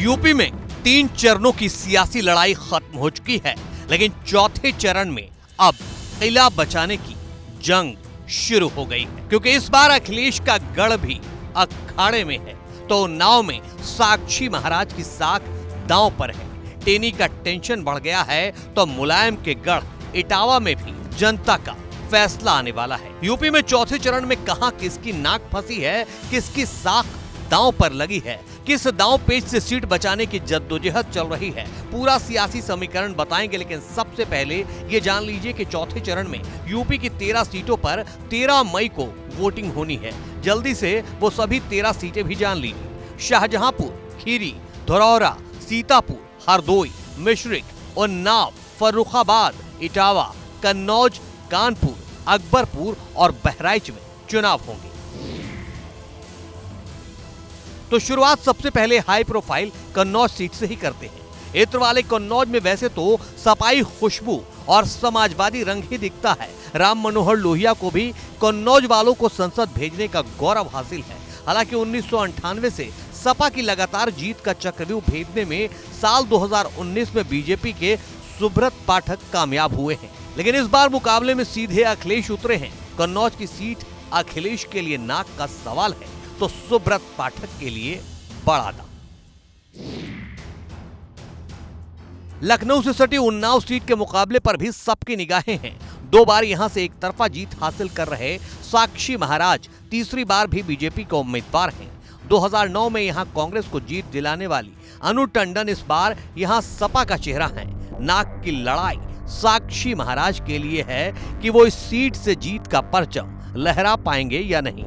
UP में 3 चरणों की सियासी लड़ाई खत्म हो चुकी है, लेकिन चौथे चरण में अब किला बचाने की जंग शुरू हो गई है, क्योंकि इस बार अखिलेश का गढ़ भी अखाड़े में है। तो नाव में साक्षी महाराज की साख दांव पर है। टेनी का टेंशन बढ़ गया है तो मुलायम के गढ़ इटावा में भी जनता का फैसला आने वाला है। यूपी में चौथे चरण में कहां किसकी नाक फंसी है, किसकी साख दांव पर लगी है, किस दांव पेच से सीट बचाने की जद्दोजहद चल रही है, पूरा सियासी समीकरण बताएंगे। लेकिन सबसे पहले ये जान लीजिए कि चौथे चरण में यूपी की 13 सीटों पर 13 मई को वोटिंग होनी है। जल्दी से वो सभी 13 सीटें भी जान लीजिए। शाहजहांपुर, खीरी, धरौरा, सीतापुर, हरदोई, मिश्रिक, उन्नाव, फर्रुखाबाद, इटावा, कन्नौज, कानपुर, अकबरपुर और बहराइच में चुनाव होंगे। तो शुरुआत सबसे पहले हाई प्रोफाइल कन्नौज सीट से ही करते हैं। इत्र वाले कन्नौज में वैसे तो सपाई खुशबू और समाजवादी रंग ही दिखता है। राम मनोहर लोहिया को भी कन्नौज वालों को संसद भेजने का गौरव हासिल है। हालांकि 1998 से सपा की लगातार जीत का चक्रव्यूह भेदने में साल 2019 में बीजेपी के सुब्रत पाठक कामयाब हुए हैं, लेकिन इस बार मुकाबले में सीधे अखिलेश उतरे हैं। कन्नौज की सीट अखिलेश के लिए नाक का सवाल है तो सुब्रत पाठक के लिए बड़ा दांव। लखनऊ से सटी उन्नाव सीट के मुकाबले पर भी सबकी निगाहें हैं। 2 बार यहां से एक तरफा जीत हासिल कर रहे साक्षी महाराज तीसरी बार भी बीजेपी के उम्मीदवार हैं। 2009 में यहां कांग्रेस को जीत दिलाने वाली अनु टंडन इस बार यहां सपा का चेहरा है। नाक की लड़ाई साक्षी महाराज के लिए है कि वो इस सीट से जीत का परचम लहरा पाएंगे या नहीं।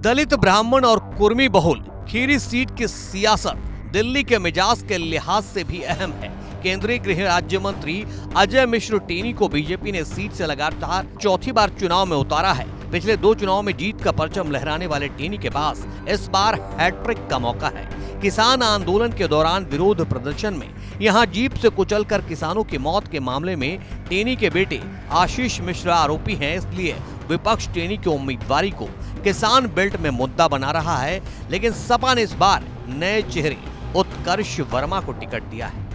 दलित, ब्राह्मण और कुर्मी बहुल खीरी सीट की सियासत दिल्ली के मिजाज के लिहाज से भी अहम है। केंद्रीय गृह राज्य मंत्री अजय मिश्र टेनी को बीजेपी ने सीट से लगातार चौथी बार चुनाव में उतारा है। पिछले 2 चुनाव में जीत का परचम लहराने वाले टेनी के पास इस बार हैट्रिक का मौका है। किसान आंदोलन के दौरान विरोध प्रदर्शन में यहां जीप से कुचलकर किसानों की मौत के मामले में टेनी के बेटे आशीष मिश्रा आरोपी हैं, इसलिए विपक्ष टेनी की उम्मीदवारी को किसान बेल्ट में मुद्दा बना रहा है। लेकिन सपा ने इस बार नए चेहरे उत्कर्ष वर्मा को टिकट दिया है।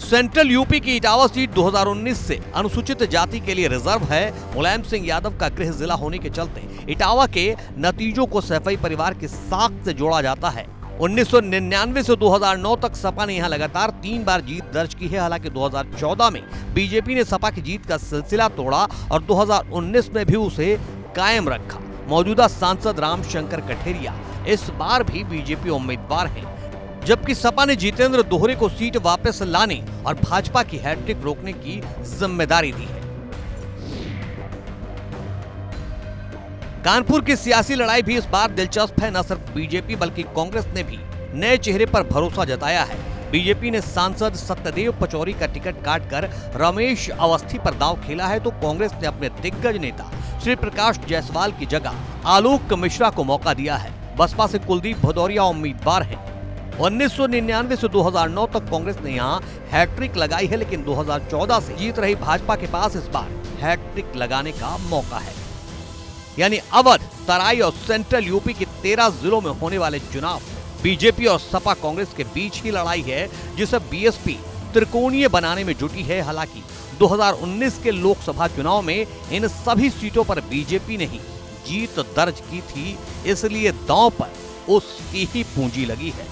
सेंट्रल यूपी की इटावा सीट 2019 से अनुसूचित जाति के लिए रिजर्व है। मुलायम सिंह यादव का गृह जिला होने के चलते इटावा के नतीजों को सैफई परिवार की साख से जोड़ा जाता है। 1999 से 2009 तक सपा ने यहां लगातार 3 बार जीत दर्ज की है। हालांकि 2014 में बीजेपी ने सपा की जीत का सिलसिला तोड़ा और 2019 में भी उसे कायम रखा। मौजूदा सांसद रामशंकर कठेरिया इस बार भी बीजेपी उम्मीदवार हैं, जबकि सपा ने जितेंद्र दोहरे को सीट वापस लाने और भाजपा की हैट्रिक रोकने की जिम्मेदारी दी है। कानपुर की सियासी लड़ाई भी इस बार दिलचस्प है। न सिर्फ बीजेपी बल्कि कांग्रेस ने भी नए चेहरे पर भरोसा जताया है। बीजेपी ने सांसद सत्यदेव पचौरी का टिकट काटकर रमेश अवस्थी पर दांव खेला है, तो कांग्रेस ने अपने दिग्गज नेता श्री प्रकाश जायसवाल की जगह आलोक मिश्रा को मौका दिया है। बसपा से कुलदीप भदौरिया उम्मीदवार हैं। 1999 से 2009 तक कांग्रेस ने यहाँ हैट्रिक लगाई है, लेकिन 2014 से जीत रही भाजपा के पास इस बार हैट्रिक लगाने का मौका है। यानी अवध, तराई और सेंट्रल यूपी के 13 जिलों में होने वाले चुनाव बीजेपी और सपा कांग्रेस के बीच ही लड़ाई है, जिसे बीएसपी त्रिकोणीय बनाने में जुटी है। हालांकि 2019 के लोकसभा चुनाव में इन सभी सीटों पर बीजेपी ने ही जीत दर्ज की थी, इसलिए दांव पर उसकी ही पूंजी लगी है।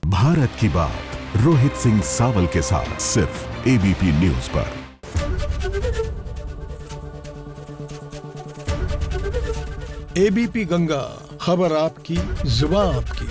भारत की बात रोहित सिंह सावल के साथ सिर्फ एबीपी न्यूज पर। एबीपी गंगा, खबर आपकी, जुबान आपकी।